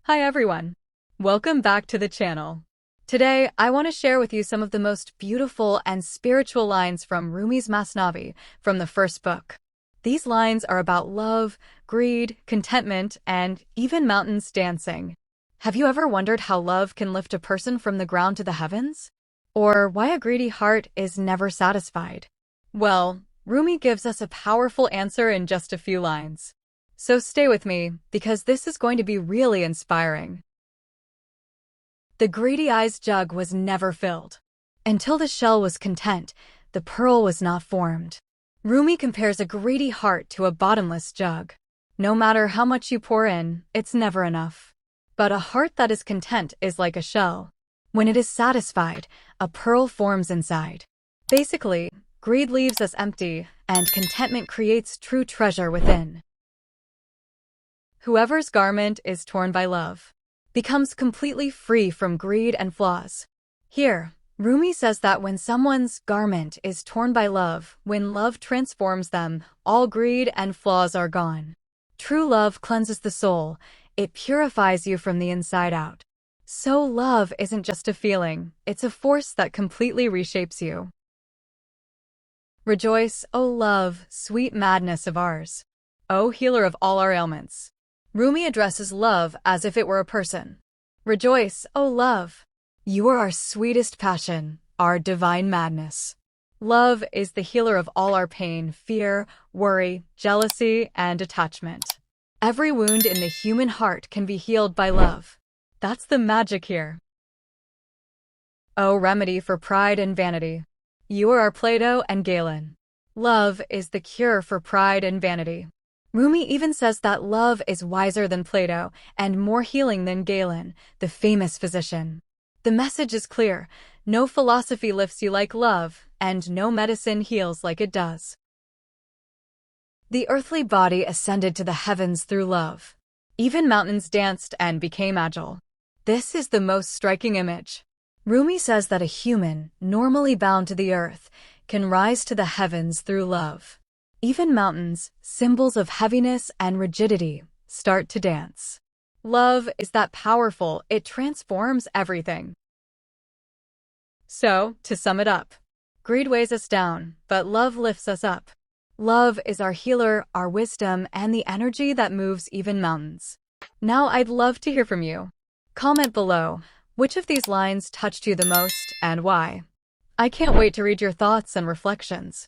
Hi everyone! Welcome back to the channel. Today, I want to share with you some of the most beautiful and spiritual lines from Rumi's Masnavi from the first book. These lines are about love, greed, contentment, and even mountains dancing. Have you ever wondered how love can lift a person from the ground to the heavens? Or why a greedy heart is never satisfied? Well, Rumi gives us a powerful answer in just a few lines. So stay with me, because this is going to be really inspiring. The greedy eye's jug was never filled. Until the shell was content, the pearl was not formed. Rumi compares a greedy heart to a bottomless jug. No matter how much you pour in, it's never enough. But a heart that is content is like a shell. When it is satisfied, a pearl forms inside. Basically, greed leaves us empty, and contentment creates true treasure within. Whoever's garment is torn by love becomes completely free from greed and flaws. Here, Rumi says that when someone's garment is torn by love, when love transforms them, all greed and flaws are gone. True love cleanses the soul. It purifies you from the inside out. So love isn't just a feeling, it's a force that completely reshapes you. Rejoice, O love, sweet madness of ours. O healer of all our ailments. Rumi addresses love as if it were a person. Rejoice, O love! You are our sweetest passion, our divine madness. Love is the healer of all our pain, fear, worry, jealousy, and attachment. Every wound in the human heart can be healed by love. That's the magic here. O remedy for pride and vanity. You are our Plato and Galen. Love is the cure for pride and vanity. Rumi even says that love is wiser than Plato and more healing than Galen, the famous physician. The message is clear: no philosophy lifts you like love, and no medicine heals like it does. The earthly body ascended to the heavens through love. Even mountains danced and became agile. This is the most striking image. Rumi says that a human, normally bound to the earth, can rise to the heavens through love. Even mountains, symbols of heaviness and rigidity, start to dance. Love is that powerful, it transforms everything. So, to sum it up, greed weighs us down, but love lifts us up. Love is our healer, our wisdom, and the energy that moves even mountains. Now I'd love to hear from you. Comment below, which of these lines touched you the most and why? I can't wait to read your thoughts and reflections.